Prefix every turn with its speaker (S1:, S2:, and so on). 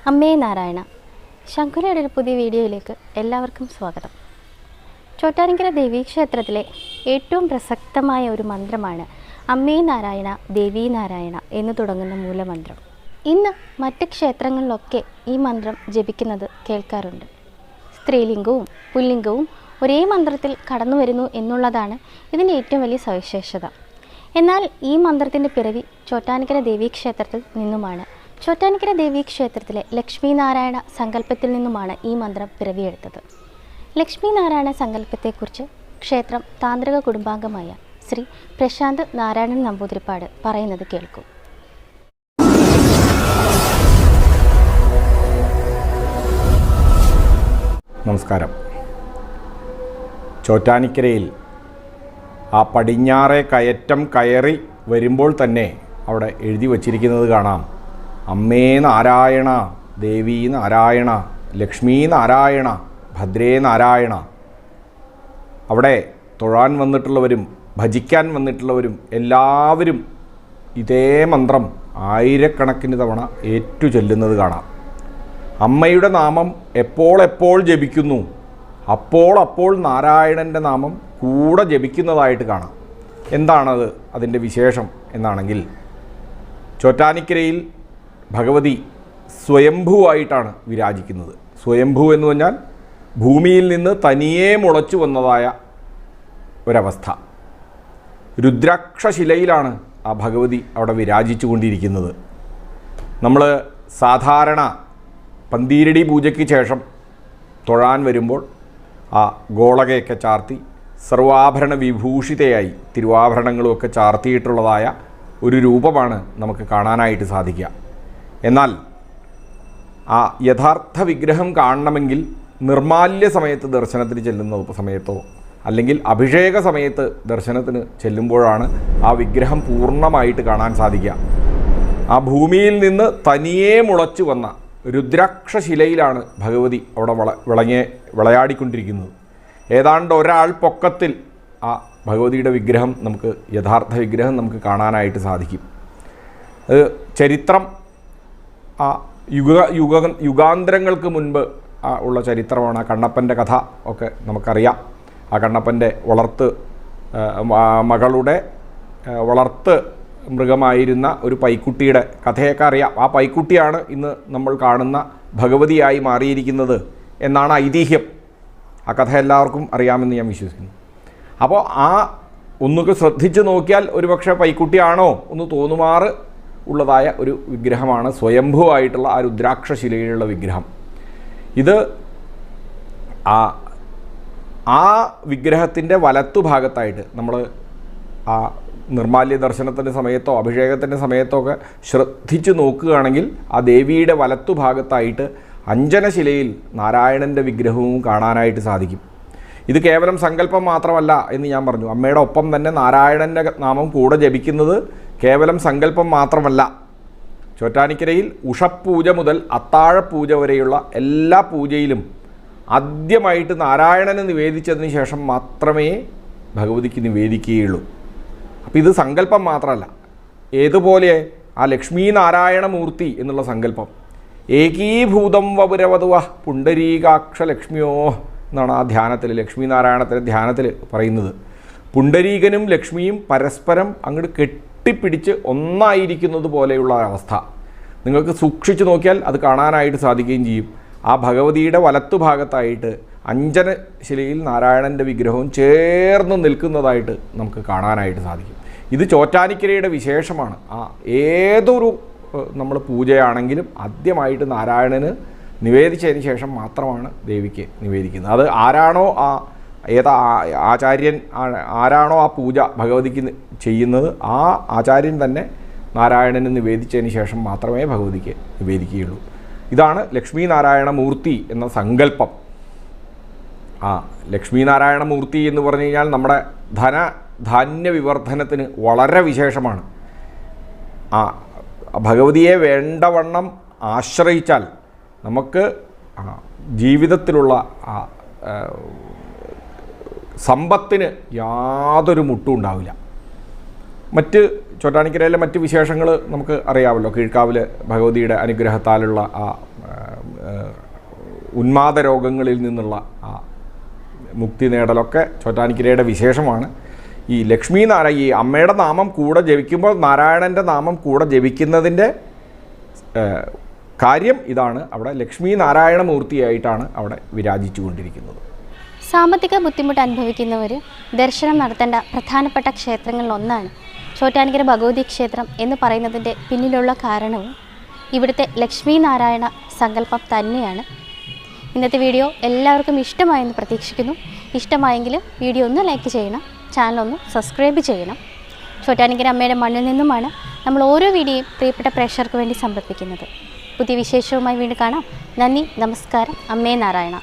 S1: അമ്മേ നാരായണ. ശങ്കുരയുടെ ഒരു പുതിയ വീഡിയോയിലേക്ക് എല്ലാവർക്കും സ്വാഗതം. ചോറ്റാനിക്കര ദേവീക്ഷേത്രത്തിലെ ഏറ്റവും പ്രസക്തമായ ഒരു മന്ത്രമാണ് അമ്മേ നാരായണ ദേവീ നാരായണ എന്ന് തുടങ്ങുന്ന മൂലമന്ത്രം. ഇന്ന് മറ്റ് ക്ഷേത്രങ്ങളിലൊക്കെ ഈ മന്ത്രം ജപിക്കുന്നത് കേൾക്കാറുണ്ട്. സ്ത്രീലിംഗവും പുല്ലിംഗവും ഒരേ മന്ത്രത്തിൽ കടന്നു വരുന്നു എന്നുള്ളതാണ് ഇതിൻ്റെ ഏറ്റവും വലിയ സവിശേഷത. എന്നാൽ ഈ മന്ത്രത്തിൻ്റെ പിറവി ചോറ്റാനിക്കര ദേവീക്ഷേത്രത്തിൽ നിന്നുമാണ്. ചോറ്റാനിക്കര ദേവീക്ഷേത്രത്തിലെ ലക്ഷ്മി നാരായണ സങ്കല്പത്തിൽ നിന്നുമാണ് ഈ മന്ത്രം പിറവിയെടുത്തത്. ലക്ഷ്മി നാരായണ സങ്കല്പത്തെക്കുറിച്ച് ക്ഷേത്രം താന്ത്രിക കുടുംബാംഗമായ ശ്രീ പ്രശാന്ത് നാരായണൻ നമ്പൂതിരിപ്പാട് പറയുന്നത് കേൾക്കും.
S2: നമസ്കാരം. ചോറ്റാനിക്കരയിൽ ആ പടിഞ്ഞാറേ കയറ്റം കയറി വരുമ്പോൾ തന്നെ അവിടെ എഴുതി വച്ചിരിക്കുന്നത് കാണാം, അമ്മേ നാരായണ ദേവീ നാരായണ ലക്ഷ്മീ നാരായണ ഭദ്രേ നാരായണ. അവിടെ തൊഴാൻ വന്നിട്ടുള്ളവരും ഭജിക്കാൻ വന്നിട്ടുള്ളവരും എല്ലാവരും ഇതേ മന്ത്രം ആയിരക്കണക്കിന് തവണ ഏറ്റു ചൊല്ലുന്നത് കാണാം. അമ്മയുടെ നാമം എപ്പോൾ ജപിക്കുന്നു, അപ്പോൾ നാരായണൻ്റെ നാമം കൂടെ ജപിക്കുന്നതായിട്ട് കാണാം. എന്താണത് അതിൻ്റെ വിശേഷം എന്നാണെങ്കിൽ, ചോറ്റാനിക്കരയിൽ ഭഗവതി സ്വയംഭൂവായിട്ടാണ് വിരാജിക്കുന്നത്. സ്വയംഭൂ എന്ന് പറഞ്ഞാൽ ഭൂമിയിൽ നിന്ന് തനിയെ മുളച്ചു വന്നതായ ഒരവസ്ഥ. രുദ്രാക്ഷശിലയിലാണ് ആ ഭഗവതി അവിടെ വിരാജിച്ചു കൊണ്ടിരിക്കുന്നത്. നമ്മൾ സാധാരണ പന്തീരടി പൂജയ്ക്ക് ശേഷം തൊഴാൻ വരുമ്പോൾ ആ ഗോളകയൊക്കെ ചാർത്തി സർവാഭരണ വിഭൂഷിതയായി തിരുവാഭരണങ്ങളുമൊക്കെ ചാർത്തിയിട്ടുള്ളതായ ഒരു രൂപമാണ് നമുക്ക് കാണാനായിട്ട് സാധിക്കുക. എന്നാൽ ആ യഥാർത്ഥ വിഗ്രഹം കാണണമെങ്കിൽ നിർമാല്യ സമയത്ത് ദർശനത്തിന് ചെല്ലുന്ന സമയത്തോ അല്ലെങ്കിൽ അഭിഷേക സമയത്ത് ദർശനത്തിന് ചെല്ലുമ്പോഴാണ് ആ വിഗ്രഹം പൂർണ്ണമായിട്ട് കാണാൻ സാധിക്കുക. ആ ഭൂമിയിൽ നിന്ന് തനിയെ മുളച്ചു വന്ന രുദ്രാക്ഷശിലയിലാണ് ഭഗവതി അവിടെ വിളയാടിക്കൊണ്ടിരിക്കുന്നത്. ഏതാണ്ട് ഒരാൾ പൊക്കത്തിൽ ആ ഭഗവതിയുടെ വിഗ്രഹം യഥാർത്ഥ വിഗ്രഹം നമുക്ക് കാണാനായിട്ട് സാധിക്കും. അത് ചരിത്രം ആ യുഗാന്തരങ്ങൾക്ക് മുൻപ് ഉള്ള ചരിത്രമാണ്. ആ കണ്ണപ്പൻ്റെ കഥ ഒക്കെ നമുക്കറിയാം. ആ കണ്ണപ്പൻ്റെ മകളുടെ വളർത്ത് മൃഗമായിരുന്ന ഒരു പൈക്കുട്ടിയുടെ കഥയൊക്കെ അറിയാം. ആ പൈക്കുട്ടിയാണ് ഇന്ന് നമ്മൾ കാണുന്ന ഭഗവതിയായി മാറിയിരിക്കുന്നത് എന്നാണ് ഐതിഹ്യം. ആ കഥ എല്ലാവർക്കും അറിയാമെന്ന് ഞാൻ വിശ്വസിക്കുന്നു. അപ്പോൾ ആ ഒന്നൊക്കെ ശ്രദ്ധിച്ച് നോക്കിയാൽ ഒരുപക്ഷെ പൈക്കുട്ടിയാണോ ഒന്ന് തോന്നുമാറ് ഉള്ളതായ ഒരു വിഗ്രഹമാണ് സ്വയംഭൂവായിട്ടുള്ള ആ രുദ്രാക്ഷശിലയിലുള്ള വിഗ്രഹം. ഇത് ആ വിഗ്രഹത്തിൻ്റെ വലത്തുഭാഗത്തായിട്ട് നമ്മൾ ആ നിർമാല്യ ദർശനത്തിൻ്റെ സമയത്തോ അഭിഷേകത്തിൻ്റെ സമയത്തോ ഒക്കെ ശ്രദ്ധിച്ച് നോക്കുകയാണെങ്കിൽ ആ ദേവിയുടെ വലത്തുഭാഗത്തായിട്ട് അഞ്ജനശിലയിൽ നാരായണൻ്റെ വിഗ്രഹവും കാണാനായിട്ട് സാധിക്കും. ഇത് കേവലം സങ്കല്പം മാത്രമല്ല എന്ന് ഞാൻ പറഞ്ഞു. അമ്മയുടെ ഒപ്പം തന്നെ നാരായണൻ്റെ നാമം കൂടെ ജപിക്കുന്നത് കേവലം സങ്കല്പം മാത്രമല്ല. ചോറ്റാനിക്കരയിൽ ഉഷപ്പൂജ മുതൽ അത്താഴപ്പൂജ വരെയുള്ള എല്ലാ പൂജയിലും ആദ്യമായിട്ട് നാരായണന് നിവേദിച്ചതിന് ശേഷം മാത്രമേ ഭഗവതിക്ക് നിവേദിക്കുകയുള്ളൂ. അപ്പോൾ ഇത് സങ്കല്പം മാത്രമല്ല. ഏതുപോലെ ആ ലക്ഷ്മീ നാരായണ മൂർത്തി എന്നുള്ള സങ്കല്പം ഏകീഭൂതം വപുരവതുവ പുണ്ടരീകാക്ഷ ലക്ഷ്മിയോ എന്നാണ് ആ ധ്യാനത്തിൽ, ലക്ഷ്മീ നാരായണത്തിൻ്റെ ധ്യാനത്തിൽ പറയുന്നത്. പുണ്ടരീകനും ലക്ഷ്മിയും പരസ്പരം അങ്ങോട്ട് കെട്ടിപ്പിടിച്ച് ഒന്നായിരിക്കുന്നത് പോലെയുള്ള അവസ്ഥ നിങ്ങൾക്ക് സൂക്ഷിച്ചു നോക്കിയാൽ അത് കാണാനായിട്ട് സാധിക്കുകയും ചെയ്യും. ആ ഭഗവതിയുടെ വലത്തുഭാഗത്തായിട്ട് അഞ്ജനശിലയിൽ നാരായണൻ്റെ വിഗ്രഹവും ചേർന്ന് നിൽക്കുന്നതായിട്ട് നമുക്ക് കാണാനായിട്ട് സാധിക്കും. ഇത് ചോറ്റാനിക്കരയുടെ വിശേഷമാണ്. ഏതൊരു നമ്മൾ പൂജയാണെങ്കിലും ആദ്യമായിട്ട് നാരായണന് നിവേദിച്ചതിന് ശേഷം മാത്രമാണ് ദേവിക്ക് നിവേദിക്കുന്നത്. അത് ആരാണോ ആചാര്യൻ ആരാണോ ആ പൂജ ഭഗവതിക്ക് ചെയ്യുന്നത്, ആ ആചാര്യൻ തന്നെ നാരായണന് നിവേദിച്ചതിന് ശേഷം മാത്രമേ ഭഗവതിക്ക് നിവേദിക്കുകയുള്ളൂ. ഇതാണ് ലക്ഷ്മീ നാരായണ മൂർത്തി എന്ന സങ്കല്പം. ലക്ഷ്മീ നാരായണ മൂർത്തി എന്ന് പറഞ്ഞു കഴിഞ്ഞാൽ നമ്മുടെ ധാന്യ വിവർദ്ധനത്തിന് വളരെ വിശേഷമാണ്. ഭഗവതിയെ വേണ്ടവണ്ണം ആശ്രയിച്ചാൽ നമുക്ക് ജീവിതത്തിലുള്ള സമ്പത്തിന് യാതൊരു മുട്ടും ഉണ്ടാവില്ല. മറ്റ് ചോറ്റാനിക്കരയിലെ മറ്റ് വിശേഷങ്ങൾ നമുക്ക് അറിയാമല്ലോ. കീഴ്ക്കാവിൽ ഭഗവതിയുടെ അനുഗ്രഹത്താലുള്ള ആ ഉന്മാദ രോഗങ്ങളിൽ നിന്നുള്ള ആ മുക്തി നേടലൊക്കെ ചോറ്റാനിക്കരയുടെ വിശേഷമാണ്. ഈ ലക്ഷ്മി നാരായണ, ഈ അമ്മയുടെ നാമം കൂടെ ജപിക്കുമ്പോൾ നാരായണൻ്റെ നാമം കൂടെ ജപിക്കുന്നതിൻ്റെ കാര്യം ഇതാണ്. അവിടെ ലക്ഷ്മി നാരായണ മൂർത്തിയായിട്ടാണ് അവിടെ വിരാജിച്ചുകൊണ്ടിരിക്കുന്നത്.
S1: സാമ്പത്തിക ബുദ്ധിമുട്ട് അനുഭവിക്കുന്നവർ ദർശനം നടത്തേണ്ട പ്രധാനപ്പെട്ട ക്ഷേത്രങ്ങളിലൊന്നാണ് ചോറ്റാനിക്കര ഭഗവതി ക്ഷേത്രം എന്ന് പറയുന്നതിൻ്റെ പിന്നിലുള്ള കാരണവും ഇവിടുത്തെ ലക്ഷ്മി നാരായണ സങ്കല്പം തന്നെയാണ്. ഇന്നത്തെ വീഡിയോ എല്ലാവർക്കും ഇഷ്ടമായെന്ന് പ്രതീക്ഷിക്കുന്നു. ഇഷ്ടമായെങ്കിൽ വീഡിയോ ഒന്ന് ലൈക്ക് ചെയ്യണം, ചാനലൊന്ന് സബ്സ്ക്രൈബ് ചെയ്യണം. ചോറ്റാനിക്കര അമ്മയുടെ മണ്ണിൽ നിന്നുമാണ് നമ്മൾ ഓരോ വീഡിയോയും പ്രിയപ്പെട്ട പ്രേക്ഷകർക്ക് വേണ്ടി സമർപ്പിക്കുന്നത്. പുതിയ വിശേഷവുമായി വീണ്ടും കാണാം. നന്ദി, നമസ്കാരം. അമ്മേ നാരായണ.